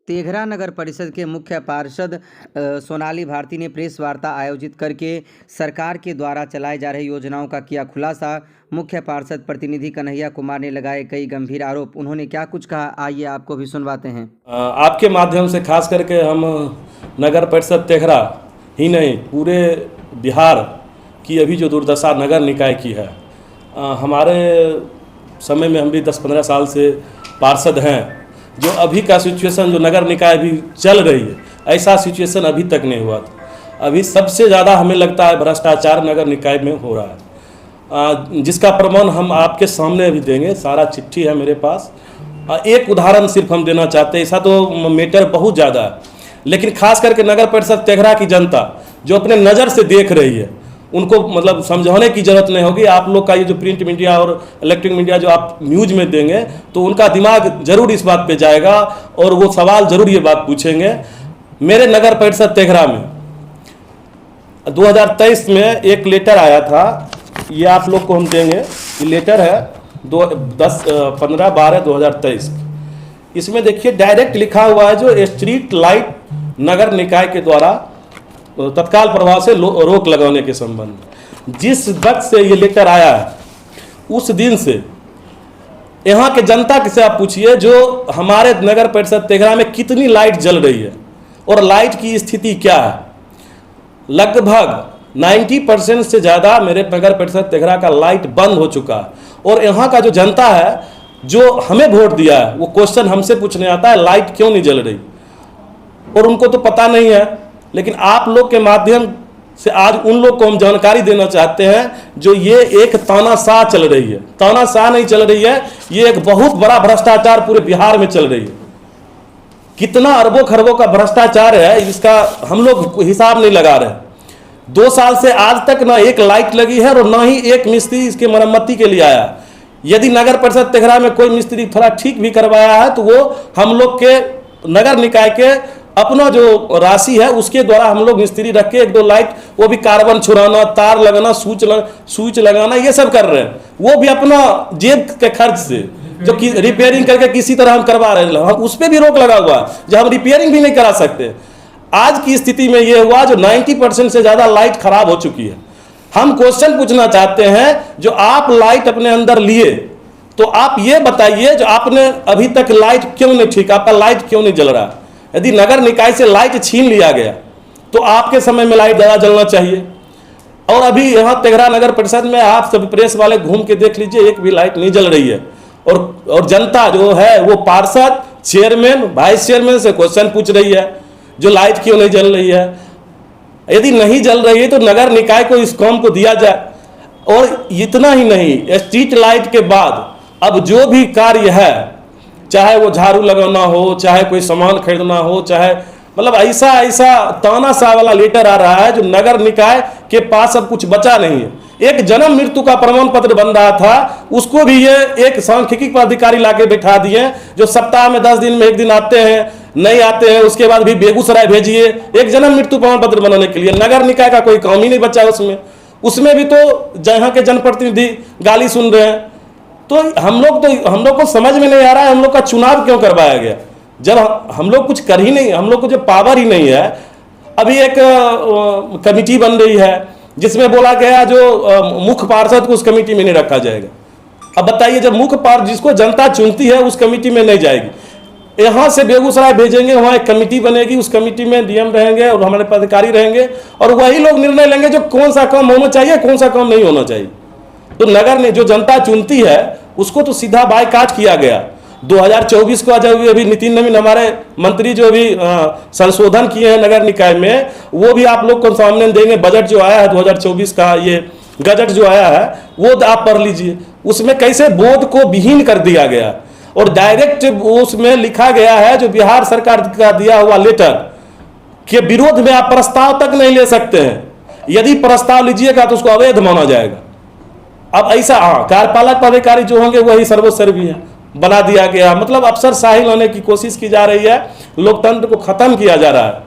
तेघरा नगर परिषद के मुख्य पार्षद सोनाली भारती ने प्रेस वार्ता आयोजित करके सरकार के द्वारा चलाई जा रही योजनाओं का किया खुलासा। मुख्य पार्षद प्रतिनिधि कन्हैया कुमार ने लगाए कई गंभीर आरोप। उन्होंने क्या कुछ कहा, आइए आपको भी सुनवाते हैं। आपके माध्यम से खास करके हम नगर परिषद तेघरा ही नहीं, पूरे बिहार की अभी जो दुर्दशा नगर निकाय की है, हमारे समय में हम भी 10-15 साल से पार्षद हैं, जो अभी का सिचुएशन जो नगर निकाय अभी चल रही है, ऐसा सिचुएशन अभी तक नहीं हुआ था। अभी सबसे ज़्यादा हमें लगता है भ्रष्टाचार नगर निकाय में हो रहा है, जिसका प्रमाण हम आपके सामने अभी देंगे। सारा चिट्ठी है मेरे पास। एक उदाहरण सिर्फ हम देना चाहते हैं, ऐसा तो मैटर बहुत ज़्यादा है, लेकिन खास करके नगर परिषद तेघरा की जनता जो अपने नज़र से देख रही है, उनको मतलब समझाने की ज़रूरत नहीं होगी। आप लोग का ये जो प्रिंट मीडिया और इलेक्ट्रॉनिक मीडिया जो आप न्यूज़ में देंगे, तो उनका दिमाग जरूर इस बात पे जाएगा और वो सवाल जरूर ये बात पूछेंगे। मेरे नगर परिषद तेघरा में 2023 में एक लेटर आया था, ये आप लोग को हम देंगे। ये लेटर है 15/12/2023। इसमें देखिए डायरेक्ट लिखा हुआ है, जो स्ट्रीट लाइट नगर निकाय के द्वारा तत्काल प्रभाव से रोक लगाने के संबंध में जिस वक्त से ये लेटर आया है, उस दिन से यहाँ के जनता से आप पूछिए जो हमारे नगर परिषद तेघरा में कितनी लाइट जल रही है और लाइट की स्थिति क्या है। लगभग 90% से ज़्यादा मेरे नगर परिषद तेघरा का लाइट बंद हो चुका है। और यहाँ का जो जनता है, जो हमें वोट दिया है, वो क्वेश्चन हमसे पूछने आता है लाइट क्यों नहीं जल रही, और उनको तो पता नहीं है। लेकिन आप लोग के माध्यम से आज उन लोग को हम जानकारी देना चाहते हैं, जो ये एक तानाशाह चल रही है। तानाशाह नहीं चल रही है, ये एक बहुत बड़ा भ्रष्टाचार पूरे बिहार में चल रही है। कितना अरबों खरबों का भ्रष्टाचार है, इसका हम लोग हिसाब नहीं लगा रहे। 2 साल से आज तक ना एक लाइट लगी है और ना ही एक मिस्त्री इसके मरम्मती के लिए आया। यदि नगर परिषद तेघरा में कोई मिस्त्री थोड़ा ठीक भी करवाया है, तो वो हम लोग के नगर निकाय के अपना जो राशि है उसके द्वारा हम लोग मिस्त्री रख के 1-2 लाइट, वो भी कार्बन छुड़ाना, तार लगाना, स्विच लगाना, ये सब कर रहे हैं। वो भी अपना जेब के खर्च से, जो कि रिपेयरिंग करके किसी तरह हम करवा रहे हैं, हम उस पर भी रोक लगा हुआ है, जो हम रिपेयरिंग भी नहीं करा सकते। आज की स्थिति में ये हुआ, जो 90% से ज़्यादा लाइट खराब हो चुकी है। हम क्वेश्चन पूछना चाहते हैं, जो आप लाइट अपने अंदर लिए, तो आप ये बताइए, जो आपने अभी तक लाइट क्यों नहीं ठीक, आपका लाइट क्यों नहीं जल रहा। यदि नगर निकाय से लाइट छीन लिया गया, तो आपके समय में लाइट ज़्यादा जलना चाहिए। और अभी यहाँ तेघरा नगर परिषद में आप सभी प्रेस वाले घूम के देख लीजिए, एक भी लाइट नहीं जल रही है। और जनता जो है वो पार्षद, चेयरमैन, वाइस चेयरमैन से क्वेश्चन पूछ रही है, जो लाइट क्यों नहीं जल रही है। यदि नहीं जल रही है तो नगर निकाय को इस काम को दिया जाए। और इतना ही नहीं, स्ट्रीट लाइट के बाद अब जो भी कार्य है, चाहे वो झाड़ू लगाना हो, चाहे कोई सामान खरीदना हो, चाहे मतलब ऐसा तानाशाह वाला लेटर आ रहा है, जो नगर निकाय के पास अब कुछ बचा नहीं है। एक जन्म मृत्यु का प्रमाण पत्र बन रहा था, उसको भी ये एक सांख्यिकी पदाधिकारी लाके बैठा दिए, जो सप्ताह में 10 दिन में 1 दिन आते हैं, नहीं आते हैं, उसके बाद भी बेगूसराय भेजिए एक जन्म मृत्यु प्रमाण पत्र बनाने के लिए। नगर निकाय का कोई काम ही नहीं बचा उसमें भी तो यहाँ के जनप्रतिनिधि गाली सुन रहे हैं। तो हम लोग को समझ में नहीं आ रहा है, हम लोग का चुनाव क्यों करवाया गया, जब हम लोग कुछ कर ही नहीं, हम लोग को जो पावर ही नहीं है। अभी एक कमेटी बन रही है, जिसमें बोला गया जो मुख्य पार्षद को उस कमेटी में नहीं रखा जाएगा। अब बताइए, जब मुख्य पार्षद जिसको जनता चुनती है उस कमेटी में नहीं जाएगी, यहाँ से बेगूसराय भेजेंगे, वहाँ एक कमेटी बनेगी, उस कमेटी में डीएम रहेंगे और हमारे पदाधिकारी रहेंगे, और वही लोग निर्णय लेंगे जो कौन सा काम होना चाहिए, कौन सा काम नहीं होना चाहिए। तो नगर ने जो जनता चुनती है उसको तो सीधा बायकाट किया गया। 2024 को जब अभी नितिन नवीन हमारे मंत्री जो अभी संशोधन किए हैं नगर निकाय में, वो भी आप लोग को सामने देंगे। बजट जो आया है 2024 का, ये गजट जो आया है, वो आप पढ़ लीजिए। उसमें कैसे बोर्ड को विहीन कर दिया गया और डायरेक्ट उसमें लिखा गया है, जो बिहार सरकार का दिया हुआ लेटर के विरोध में आप प्रस्ताव तक नहीं ले सकते हैं। यदि प्रस्ताव लीजिएगा तो उसको अवैध माना जाएगा। अब ऐसा कार्यपालक पदाधिकारी जो होंगे वही सर्वोच्च बना दिया गया। मतलब अफसरशाही लाने की कोशिश की जा रही है, लोकतंत्र को खत्म किया जा रहा है।